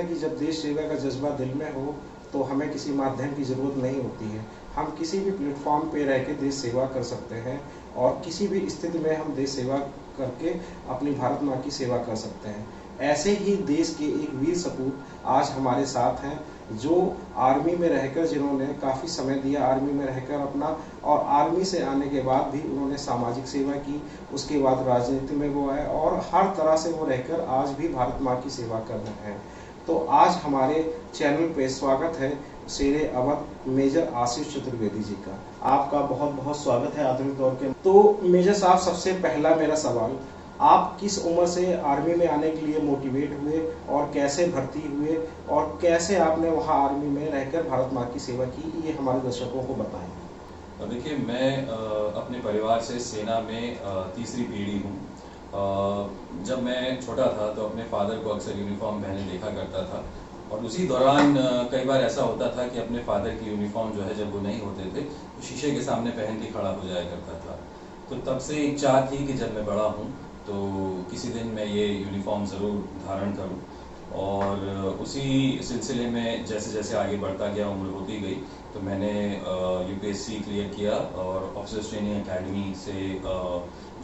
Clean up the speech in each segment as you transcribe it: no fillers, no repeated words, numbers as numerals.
हैं कि जब देश सेवा का जज्बा दिल में हो तो हमें किसी माध्यम की ज़रूरत नहीं होती है। हम किसी भी प्लेटफॉर्म पे रह के देश सेवा कर सकते हैं और किसी भी स्थिति में हम देश सेवा करके अपनी भारत माँ की सेवा कर सकते हैं। ऐसे ही देश के एक वीर सपूत आज हमारे साथ हैं, जो आर्मी में रहकर, जिन्होंने काफ़ी समय दिया आर्मी में रहकर अपना, और आर्मी से आने के बाद भी उन्होंने सामाजिक सेवा की, उसके बाद राजनीति में वो आए और हर तरह से वो रहकर आज भी भारत माँ की सेवा कर रहे हैं। तो आज हमारे चैनल पे स्वागत है शेरे अवध मेजर आशीष चतुर्वेदी जी का। आपका बहुत बहुत स्वागत है आधुनिक दौर के। तो मेजर साहब, सबसे पहला मेरा सवाल, आप किस उम्र से आर्मी में आने के लिए मोटिवेट हुए और कैसे भर्ती हुए और कैसे आपने वहां आर्मी में रहकर भारत माँ की सेवा की, ये हमारे दर्शकों को बताएं। देखिए, मैं अपने परिवार से सेना में तीसरी पीढ़ी हूँ। जब मैं छोटा था तो अपने फादर को अक्सर यूनिफॉर्म पहने देखा करता था, और उसी दौरान कई बार ऐसा होता था कि अपने फादर की यूनिफॉर्म जो है, जब वो नहीं होते थे तो शीशे के सामने पहन के खड़ा हो जाया करता था। तो तब से एक चाह थी कि जब मैं बड़ा हूँ तो किसी दिन मैं ये यूनिफॉर्म ज़रूर धारण करूँ। और उसी सिलसिले में जैसे जैसे आगे बढ़ता गया, उम्र होती गई, तो मैंने यूपीएससी क्लियर किया और ऑफिसर्स ट्रेनिंग एकेडमी से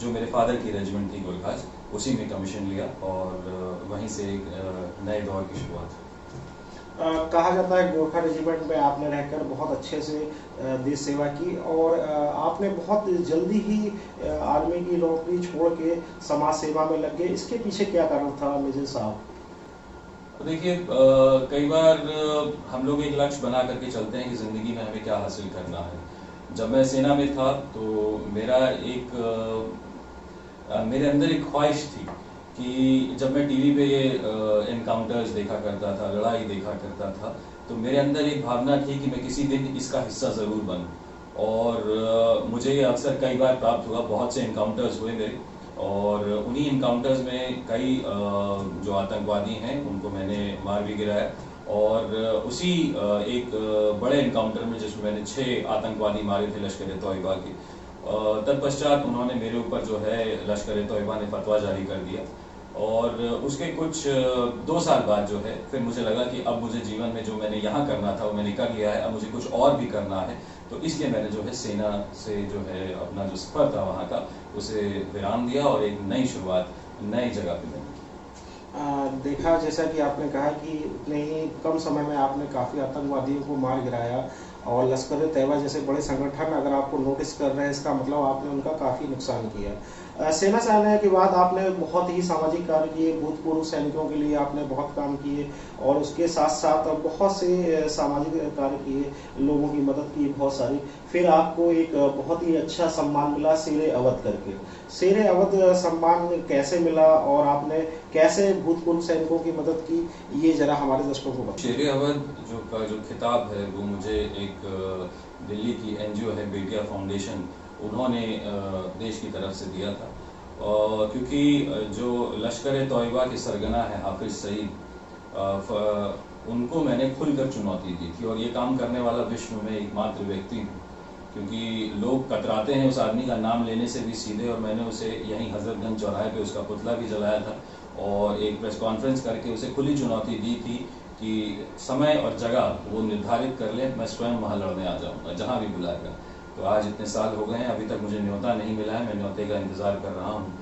जो मेरे फादर की रेजिमेंट थी गोरखाज, उसी में कमीशन लिया और वहीं से एक नए दौर की शुरुआत। कहा जाता है गोरखा रेजिमेंट में आपने रहकर बहुत अच्छे से देश सेवा की और आपने बहुत जल्दी ही आर्मी की नौकरी छोड़ के समाज सेवा में लग गए। इसके पीछे क्या कारण था मेजर साहब? देखिए, कई बार हम लोग एक लक्ष्य बना करके चलते हैं कि ज़िंदगी में हमें क्या हासिल करना है। जब मैं सेना में था तो मेरे अंदर एक ख्वाहिश थी कि जब मैं टीवी पे ये एनकाउंटर्स देखा करता था, लड़ाई देखा करता था, तो मेरे अंदर एक भावना थी कि मैं किसी दिन इसका हिस्सा ज़रूर बनूं। और मुझे ये अवसर कई बार प्राप्त हुआ, बहुत से एनकाउंटर्स हुए मेरे, और उन्हीं इनकाउंटर्स में कई जो आतंकवादी हैं उनको मैंने मार भी गिराया। और उसी एक बड़े इनकाउंटर में जिसमें मैंने 6 आतंकवादी मारे थे लश्कर-ए-तौयबा के, तत्पश्चात उन्होंने मेरे ऊपर जो है लश्कर-ए-तौयबा ने फतवा जारी कर दिया। और उसके कुछ 2 साल बाद जो है, फिर मुझे लगा कि अब मुझे जीवन में जो मैंने यहाँ करना था वो मैंने कर लिया है, अब मुझे कुछ और भी करना है। तो इसलिए मैंने जो है सेना से जो है अपना जो सफ़र था वहाँ का, उसे विराम दिया और एक नई शुरुआत नई जगह पे मैंने की। देखा, जैसा कि आपने कहा कि उतने ही कम समय में आपने काफ़ी आतंकवादियों को मार गिराया और लश्कर-ए-तैयबा जैसे बड़े संगठन अगर आपको नोटिस कर रहे हैं, इसका मतलब आपने उनका काफ़ी नुकसान किया। सेना से आने के बाद आपने बहुत ही सामाजिक कार्य किए, भूतपूर्व सैनिकों के लिए आपने बहुत काम किए और उसके साथ साथ बहुत से सामाजिक कार्य किए, लोगों की मदद की बहुत सारी। फिर आपको एक बहुत ही अच्छा सम्मान मिला शेरे अवध करके। शेरे अवध सम्मान कैसे मिला और आपने कैसे भूतपूर्व सैनिकों की मदद की, ये जरा हमारे दर्शकों को बताइए। शेरे अवध जो खिताब है वो मुझे एक दिल्ली की एनजीओ है बेटिया फाउंडेशन, उन्होंने देश की तरफ से दिया था। क्योंकि जो लश्कर-ए-तौयबा के सरगना है हाफिज सईद, उनको मैंने खुलकर चुनौती दी थी, और ये काम करने वाला विश्व में एकमात्र व्यक्ति हूँ। क्योंकि लोग कतराते हैं उस आदमी का नाम लेने से भी सीधे, और मैंने उसे यहीं हजरतगंज चौराहे पे उसका पुतला भी जलाया था और एक प्रेस कॉन्फ्रेंस करके उसे खुली चुनौती दी थी कि समय और जगह वो निर्धारित कर ले, मैं स्वयं वहाँ लड़ने आ जाऊँगा जहाँ भी बुलाएगा। तो आज इतने साल हो गए हैं, अभी तक मुझे न्योता नहीं मिला है, मैं न्योते का इंतज़ार कर रहा हूँ।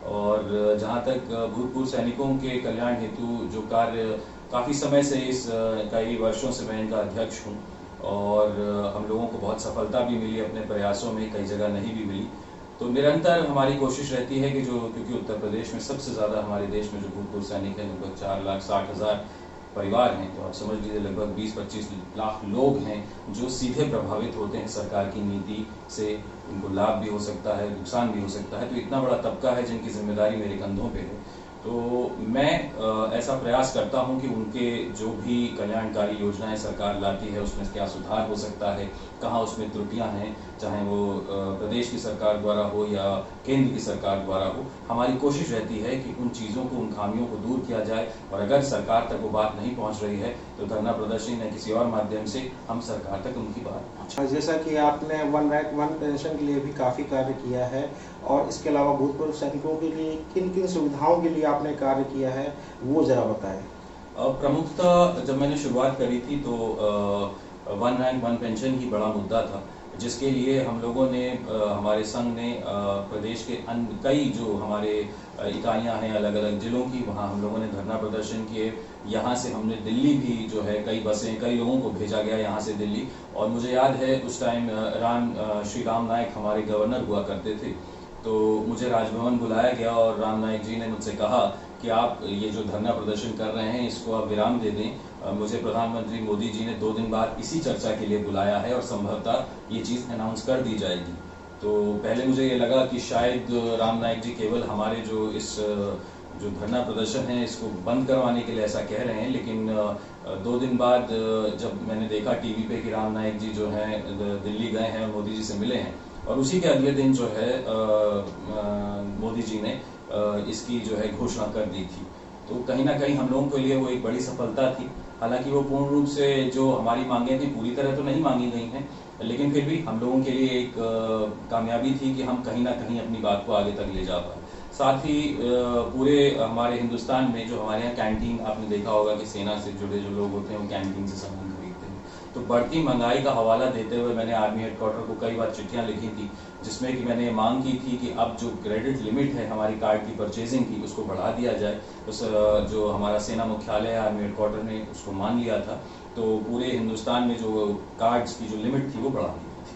और जहाँ तक भूतपूर्व सैनिकों के कल्याण हेतु जो कार्य काफ़ी समय से, इस कई वर्षों से मैं इनका अध्यक्ष हूँ, और हम लोगों को बहुत सफलता भी मिली अपने प्रयासों में, कई जगह नहीं भी मिली। तो निरंतर हमारी कोशिश रहती है कि क्योंकि उत्तर प्रदेश में सबसे ज़्यादा हमारे देश में जो भूतपूर्व सैनिक हैं, लगभग 4,60,000 परिवार हैं, तो आप समझ लीजिए लगभग 20-25 लाख लोग हैं जो सीधे प्रभावित होते हैं सरकार की नीति से। उनको लाभ भी हो सकता है, नुकसान भी हो सकता है। तो इतना बड़ा तबका है जिनकी जिम्मेदारी मेरे कंधों पे है। तो मैं ऐसा प्रयास करता हूं कि उनके जो भी कल्याणकारी योजनाएं सरकार लाती है उसमें क्या सुधार हो सकता है, कहाँ उसमें त्रुटियां हैं, चाहे वो प्रदेश की सरकार द्वारा हो या केंद्र की सरकार द्वारा हो। हमारी कोशिश रहती है कि उन चीज़ों को, उन खामियों को दूर किया जाए, और अगर सरकार तक वो बात नहीं पहुंच रही है तो धरना प्रदर्शन या किसी और माध्यम से हम सरकार तक उनकी बात पहुँचाएं। जैसा कि आपने वन रैंक वन पेंशन के लिए भी काफ़ी कार्य किया है, और इसके अलावा भूतपूर्व सैनिकों के लिए किन किन सुविधाओं के लिए आपने कार्य किया है, वो जरा बताएं। प्रमुखतः जब मैंने शुरुआत करी थी तो वन रैंक वन पेंशन ही बड़ा मुद्दा था, जिसके लिए हम लोगों ने हमारे संघ ने प्रदेश के अन्य कई जो हमारे इकाइयां हैं अलग अलग जिलों की, वहां हम लोगों ने धरना प्रदर्शन किए। यहाँ से हमने दिल्ली भी जो है कई बसें, कई लोगों को भेजा गया यहाँ से दिल्ली। और मुझे याद है उस टाइम श्री राम नाईक हमारे गवर्नर हुआ करते थे, तो मुझे राजभवन बुलाया गया और राम नाईक जी ने मुझसे कहा कि आप ये जो धरना प्रदर्शन कर रहे हैं इसको आप विराम दे दें। मुझे प्रधानमंत्री मोदी जी ने 2 दिन बाद इसी चर्चा के लिए बुलाया है और संभवतः ये चीज़ अनाउंस कर दी जाएगी। तो पहले मुझे ये लगा कि शायद राम नाईक जी केवल हमारे जो इस जो धरना प्रदर्शन है इसको बंद करवाने के लिए ऐसा कह रहे हैं, लेकिन 2 दिन बाद जब मैंने देखा टीवी पे कि राम नाईक जी जो हैं दिल्ली गए हैं और मोदी जी से मिले हैं, और उसी के अगले दिन जो है मोदी जी ने इसकी जो है घोषणा कर दी थी। तो कहीं ना कहीं हम लोगों के लिए वो एक बड़ी सफलता थी। हालांकि वो पूर्ण रूप से जो हमारी मांगें थी पूरी तरह तो नहीं मांगी गई हैं, लेकिन फिर भी हम लोगों के लिए एक कामयाबी थी कि हम कहीं ना कहीं अपनी बात को आगे तक ले जा पाए। साथ ही पूरे हमारे हिंदुस्तान में जो हमारे यहाँ कैंटीन, आपने देखा होगा कि सेना से जुड़े जो लोग होते हैं वो कैंटीन से सामान खरीदते हैं, तो बढ़ती महंगाई का हवाला देते हुए मैंने आर्मी हेडक्वार्टर को कई बार चिट्ठियां लिखी थी, जिसमें कि मैंने मांग की थी कि अब जो क्रेडिट लिमिट है हमारी कार्ड की परचेजिंग की उसको बढ़ा दिया जाए। उस जो हमारा सेना मुख्यालय है आर्मी हेडक्वार्टर ने उसको मान लिया था, तो पूरे हिंदुस्तान में जो कार्ड्स की जो लिमिट थी वो बढ़ा दी थी।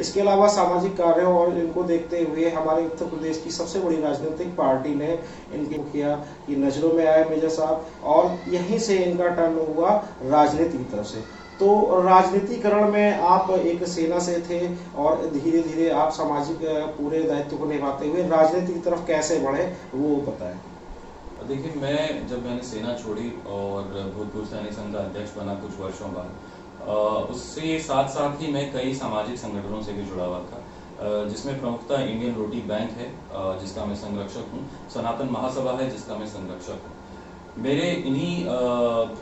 इसके अलावा सामाजिक कार्यों और इनको देखते हुए हमारे उत्तर प्रदेश की सबसे बड़ी राजनीतिक पार्टी ने इनके मुखिया की नज़रों में आए मेजर साहब, और यहीं से इनका टर्न हुआ राजनीति की तरफ से। तो राजनीतिकरण में आप एक सेना से थे और धीरे धीरे आप सामाजिक पूरे दायित्व को निभाते हुए राजनीति की तरफ कैसे बढ़े वो बताएं। देखिए, मैंने सेना छोड़ी और भूतपूर्व सैनिक संघ का अध्यक्ष बना कुछ वर्षों बाद, उससे साथ साथ ही मैं कई सामाजिक संगठनों से भी जुड़ा हुआ था, जिसमें प्रमुखतः इंडियन रोटी बैंक है जिसका मैं संरक्षक हूँ, सनातन महासभा है जिसका मैं संरक्षक हूँ। मेरे इन्हीं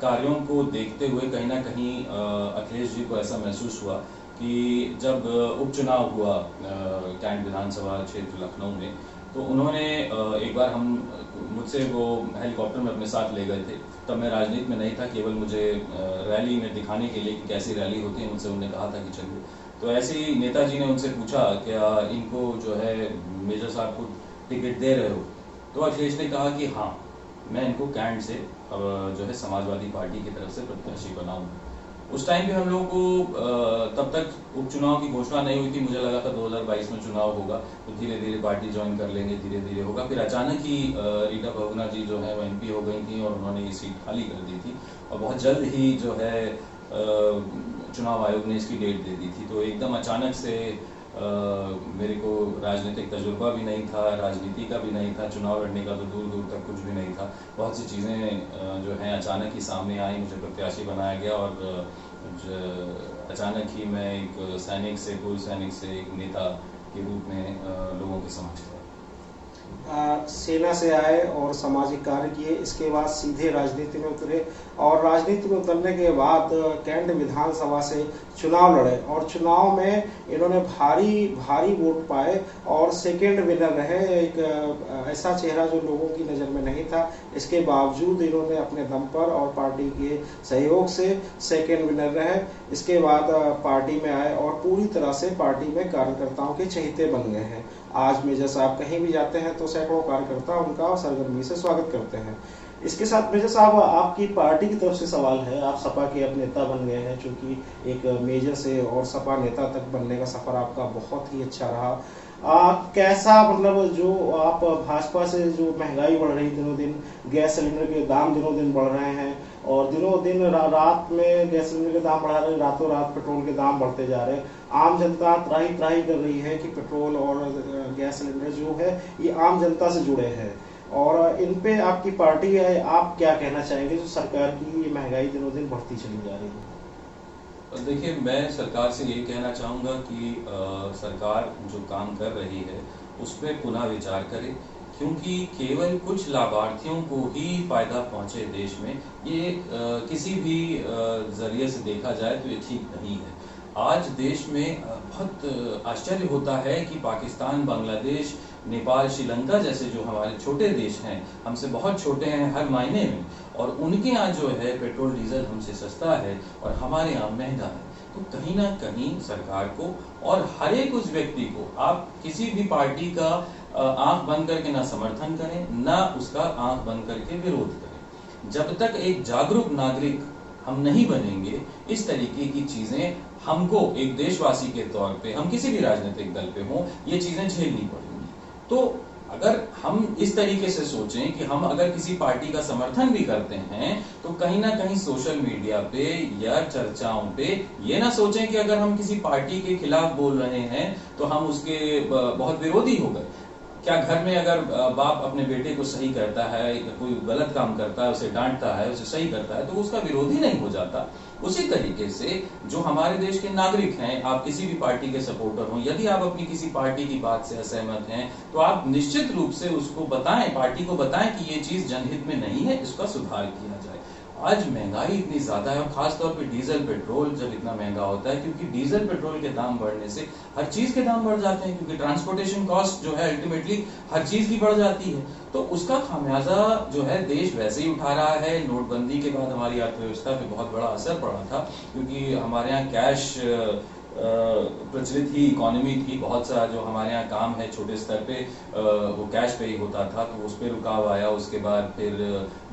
कार्यों को देखते हुए कहीं ना कहीं अखिलेश जी को ऐसा महसूस हुआ कि जब उपचुनाव हुआ कैंट विधानसभा क्षेत्र लखनऊ में, तो उन्होंने एक बार मुझसे वो हेलीकॉप्टर में अपने साथ ले गए थे। तब मैं राजनीति में नहीं था, केवल मुझे रैली में दिखाने के लिए कि कैसी रैली होती है मुझसे उन्होंने कहा था कि चलिए। तो ऐसे ही नेताजी ने उनसे पूछा क्या इनको जो है मेजर साहब को टिकट दे रहे हो? तो अखिलेश ने कहा कि हाँ, मैं इनको कैंट से जो है समाजवादी पार्टी की तरफ से प्रत्याशी बनाऊंगा। उस टाइम भी हम लोगों को तब तक उपचुनाव की घोषणा नहीं हुई थी। मुझे लगा था 2022 में चुनाव होगा तो धीरे धीरे पार्टी ज्वाइन कर लेंगे, धीरे धीरे होगा। फिर अचानक ही रीटा बहुगुणा जी जो है वो MP हो गई थी और उन्होंने ये सीट खाली कर दी थी और बहुत जल्द ही जो है चुनाव आयोग ने इसकी डेट दे दी थी। तो एकदम अचानक से मेरे को राजनीतिक तजुर्बा भी नहीं था, राजनीति का भी नहीं था, चुनाव लड़ने का तो दूर दूर तक कुछ भी नहीं था। बहुत सी चीज़ें जो हैं अचानक ही सामने आई, मुझे प्रत्याशी बनाया गया और अचानक ही मैं एक सैनिक से, पूर्व सैनिक से एक नेता के रूप में लोगों के समक्ष था। सेना से आए और सामाजिक कार्य किए, इसके बाद सीधे राजनीति में उतरे और राजनीति में उतरने के बाद कैंट विधानसभा से चुनाव लड़े और चुनाव में इन्होंने भारी वोट पाए और सेकंड विनर रहे। एक ऐसा चेहरा जो लोगों की नज़र में नहीं था, इसके बावजूद इन्होंने अपने दम पर और पार्टी के सहयोग से सेकंड विनर रहे। इसके बाद पार्टी में आए और पूरी तरह से पार्टी में कार्यकर्ताओं के चहेते बन गए हैं। आज मेजर साहब कहीं भी जाते हैं तो सैकड़ों कार्यकर्ता उनका सरगर्मी से स्वागत करते हैं। इसके साथ मेजर साहब, आपकी पार्टी की तरफ से सवाल है। आप सपा के अब नेता बन गए हैं, चूंकि एक मेजर से और सपा नेता तक बनने का सफर आपका बहुत ही अच्छा रहा। कैसा, मतलब जो आप भाजपा से जो महंगाई बढ़ रही दिनों दिन, गैस सिलेंडर के दाम दिनों दिन बढ़ रहे हैं और दिनों दिन रात में गैस सिलेंडर के दाम बढ़ा रहे हैं, रातों रात पेट्रोल के दाम बढ़ते जा रहे हैं। आम जनता त्राही कर रही है कि पेट्रोल और गैस सिलेंडर जो है ये आम जनता से जुड़े हैं और इन पे आपकी पार्टी है, आप क्या कहना चाहेंगे जो सरकार की ये महंगाई दिनों दिन बढ़ती चली जा रही है? देखिए, मैं सरकार से ये कहना चाहूँगा कि सरकार जो काम कर रही है उस पर पुनः विचार करे, क्योंकि केवल कुछ लाभार्थियों को ही फायदा पहुँचे देश में, ये किसी भी जरिए से देखा जाए तो ये ठीक नहीं है। आज देश में बहुत आश्चर्य होता है कि पाकिस्तान, बांग्लादेश, नेपाल, श्रीलंका जैसे जो हमारे छोटे देश हैं, हमसे बहुत छोटे हैं हर मायने में, और उनके यहाँ जो है पेट्रोल डीजल हमसे सस्ता है और हमारे यहाँ महंगा है। तो कहीं ना कहीं सरकार को और हर एक उस व्यक्ति को, आप किसी भी पार्टी का आंख बंद करके ना समर्थन करें, ना उसका आंख बंद करके विरोध करें। जब तक एक जागरूक नागरिक हम नहीं बनेंगे, इस तरीके की चीजें हमको एक देशवासी के तौर पे, हम किसी भी राजनीतिक दल पे हों, ये चीजें झेलनी पड़ेंगी। तो अगर हम इस तरीके से सोचें कि हम अगर किसी पार्टी का समर्थन भी करते हैं तो कहीं ना कहीं सोशल मीडिया पे या चर्चाओं पे ये ना सोचें कि अगर हम किसी पार्टी के खिलाफ बोल रहे हैं तो हम उसके बहुत विरोधी हो गए। क्या घर में अगर बाप अपने बेटे को सही करता है, कोई गलत काम करता है, उसे डांटता है, उसे सही करता है, तो उसका विरोधी नहीं हो जाता। उसी तरीके से जो हमारे देश के नागरिक हैं, आप किसी भी पार्टी के सपोर्टर हो, यदि आप अपनी किसी पार्टी की बात से असहमत हैं तो आप निश्चित रूप से उसको बताएं, पार्टी को बताएं कि ये चीज जनहित में नहीं है, इसका सुधार किया जाए। आज महंगाई इतनी ज्यादा है और खासतौर पे डीजल पेट्रोल जब इतना महंगा होता है, क्योंकि डीजल पेट्रोल के दाम बढ़ने से हर चीज के दाम बढ़ जाते हैं, क्योंकि ट्रांसपोर्टेशन कॉस्ट जो है अल्टीमेटली हर चीज की बढ़ जाती है। तो उसका खामियाजा जो है देश वैसे ही उठा रहा है। नोटबंदी के बाद हमारी अर्थव्यवस्था पे बहुत बड़ा असर पड़ा था, क्योंकि हमारे यहाँ कैश प्रचलित ही इकोनॉमी थी। बहुत सारा जो हमारे यहाँ काम है छोटे स्तर पे वो कैश पे ही होता था, तो उस पर रुकाव आया। उसके बाद फिर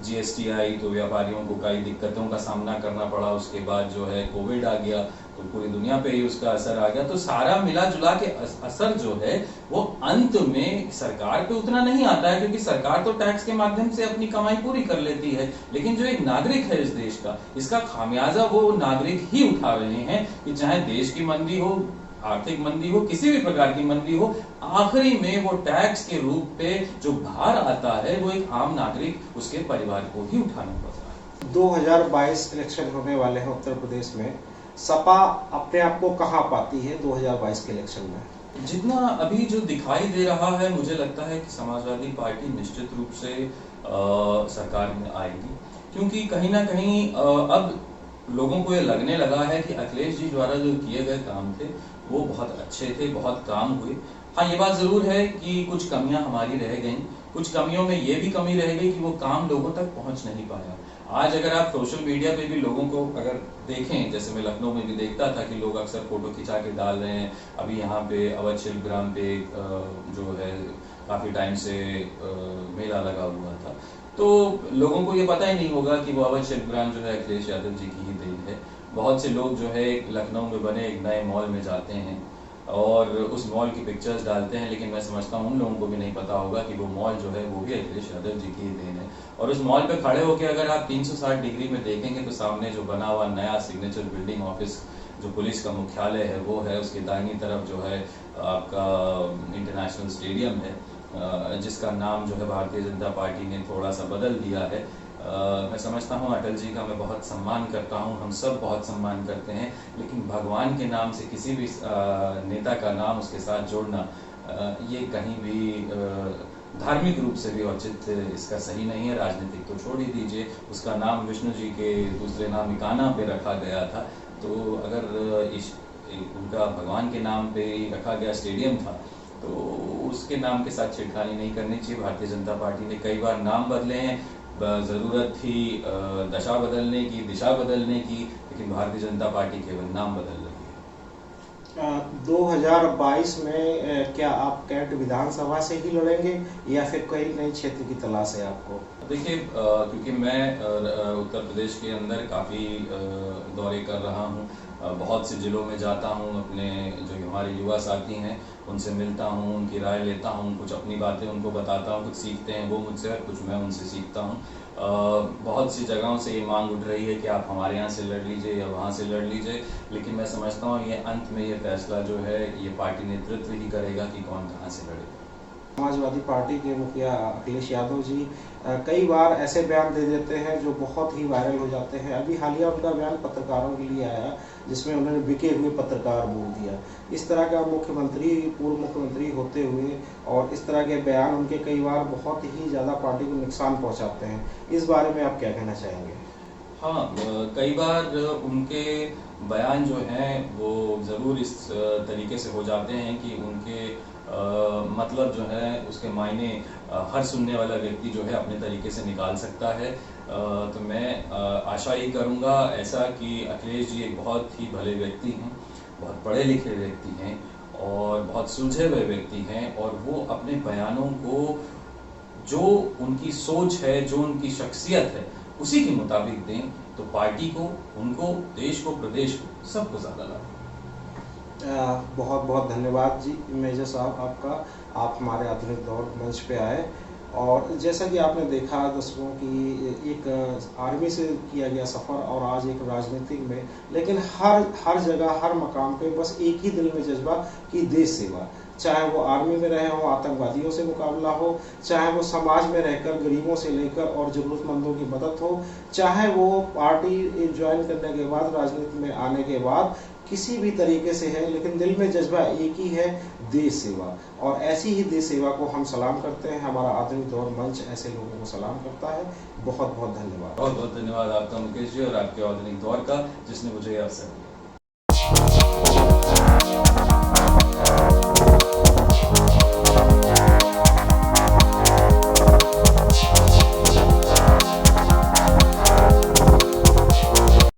जीएसटी आई तो व्यापारियों को कई दिक्कतों का सामना करना पड़ा। उसके बाद जो है कोविड आ गया तो पूरी दुनिया पे ही उसका असर आ गया। तो सारा मिला जुला के असर जो है वो अंत में सरकार पे उतना नहीं आता है, क्योंकि सरकार तो टैक्स के माध्यम से अपनी कमाई पूरी कर लेती है, लेकिन जो एक नागरिक है इस देश का, इसका खामियाजा वो नागरिक ही उठा रहे हैं। कि चाहे देश की मंदी हो, आर्थिक मंदी हो, किसी भी प्रकार की मंदी हो, आखिरी में वो टैक्स के रूप पे जो भार आता है वो एक आम नागरिक, उसके परिवार को ही उठाना पड़ता है। 2022 इलेक्शन होने वाले हैं उत्तर प्रदेश में, सपा अपने आप को कहां पाती है 2022 के इलेक्शन में? जितना अभी जो दिखाई दे रहा है, मुझे लगता है कि समाजवादी पार्टी निश्चित रूप से सरकार में आएगी, क्योंकि कहीं ना कहीं अब लोगों को ये लगने लगा है कि अखिलेश जी द्वारा जो किए गए काम थे वो बहुत अच्छे थे, बहुत काम हुए। हाँ, ये बात जरूर है कि कुछ कमियां हमारी रह गई। कुछ कमियों में ये भी कमी रह गई कि वो काम लोगों तक पहुंच नहीं पाया। आज अगर आप सोशल मीडिया पे भी लोगों को अगर देखें, जैसे मैं लखनऊ में भी देखता था कि लोग अक्सर फोटो खिंचा के डाल रहे हैं। अभी यहाँ पे अवध शिल्पग्राम पे जो है काफी टाइम से मेला लगा हुआ था, तो लोगों को ये पता ही नहीं होगा कि वो अवध शिल्पग्राम जो है अखिलेश यादव जी की ही देन है। बहुत से लोग जो है लखनऊ में बने एक नए मॉल में जाते हैं और उस मॉल की पिक्चर्स डालते हैं, लेकिन मैं समझता हूँ उन लोगों को भी नहीं पता होगा कि वो मॉल जो है वो भी अखिलेश यादव जी की ही देन है। और उस मॉल पे खड़े होकर अगर आप 360 डिग्री में देखेंगे तो सामने जो बना हुआ नया सिग्नेचर बिल्डिंग ऑफिस जो पुलिस का मुख्यालय है वो है, उसके दाहिनी तरफ जो है आपका इंटरनेशनल स्टेडियम है, जिसका नाम जो है भारतीय जनता पार्टी ने थोड़ा सा बदल दिया है। मैं समझता हूँ अटल जी का मैं बहुत सम्मान करता हूँ, हम सब बहुत सम्मान करते हैं, लेकिन भगवान के नाम से किसी भी नेता का नाम उसके साथ जोड़ना ये कहीं भी धार्मिक रूप से भी औचित्य इसका सही नहीं है। राजनीतिक तो छोड़ ही दीजिए, उसका नाम विष्णु जी के दूसरे नाम इकाना पे रखा गया था, तो अगर उनका भगवान के नाम पे रखा गया स्टेडियम था तो उसके नाम के साथ छेड़खानी नहीं करनी चाहिए। भारतीय जनता पार्टी ने कई बार नाम बदले हैं, जरूरत थी दशा बदलने की, दिशा बदलने की, लेकिन भारतीय जनता पार्टी केवल नाम बदल रही है। 2022 में क्या आप कैंट विधानसभा से ही लड़ेंगे या फिर कोई नई क्षेत्र की तलाश है आपको? देखिए, क्योंकि मैं उत्तर प्रदेश के अंदर काफ़ी दौरे कर रहा हूँ, बहुत से जिलों में जाता हूँ, अपने जो हमारे युवा साथी हैं उनसे मिलता हूँ, उनकी राय लेता हूँ, कुछ अपनी बातें उनको बताता हूँ, कुछ सीखते हैं वो मुझसे और कुछ मैं उनसे सीखता हूँ। बहुत सी जगहों से ये मांग उठ रही है कि आप हमारे यहाँ से लड़ लीजिए या वहाँ से लड़ लीजिए, लेकिन मैं समझता हूँ ये अंत में ये फैसला जो है ये पार्टी नेतृत्व ही करेगा कि कौन कहाँ से लड़ेगा। समाजवादी पार्टी के मुखिया अखिलेश यादव जी कई बार ऐसे बयान दे देते हैं जो बहुत ही वायरल हो जाते हैं। अभी हालिया उनका बयान पत्रकारों के लिए आया जिसमें उन्होंने बिके हुए पत्रकार बोल दिया। इस तरह का मुख्यमंत्री, पूर्व मुख्यमंत्री होते हुए और इस तरह के बयान उनके कई बार बहुत ही ज़्यादा पार्टी को नुकसान पहुंचाते हैं। इस बारे में आप क्या कहना चाहेंगे? हाँ, कई बार उनके बयान जो हैं वो ज़रूर इस तरीके से हो जाते हैं कि उनके मतलब जो है उसके मायने हर सुनने वाला व्यक्ति जो है अपने तरीके से निकाल सकता है। तो मैं आशा ही करूँगा ऐसा कि अखिलेश जी एक बहुत ही भले व्यक्ति हैं, बहुत पढ़े लिखे व्यक्ति हैं और बहुत सुलझे हुए व्यक्ति हैं, और वो अपने बयानों को जो उनकी सोच है, जो उनकी शख्सियत है, उसी के मुताबिक दें तो पार्टी को, उनको, देश को, प्रदेश को, सबको ज़्यादा लाभ। बहुत बहुत धन्यवाद जी मेजर साहब आपका, आप हमारे आधुनिक दौर मंच पे आए। और जैसा कि आपने देखा दर्शकों की एक आर्मी से किया गया सफ़र और आज एक राजनीतिक में, लेकिन हर जगह हर मकाम पे बस एक ही दिल में जज्बा कि देश सेवा, चाहे वो आर्मी में रहे हो, आतंकवादियों से मुकाबला हो, चाहे वो समाज में रहकर गरीबों से लेकर और ज़रूरतमंदों की मदद हो, चाहे वो पार्टी ज्वाइन करने के बाद, राजनीति में आने के बाद किसी भी तरीके से है, लेकिन दिल में जज्बा एक ही है, देश सेवा। और ऐसी ही देश सेवा को हम सलाम करते हैं, हमारा आधुनिक दौर मंच ऐसे लोगों को सलाम करता है। बहुत बहुत धन्यवाद। बहुत बहुत धन्यवाद आपका मुकेश जी और आपके आधुनिक दौर का, जिसने मुझे ये अवसर दिया।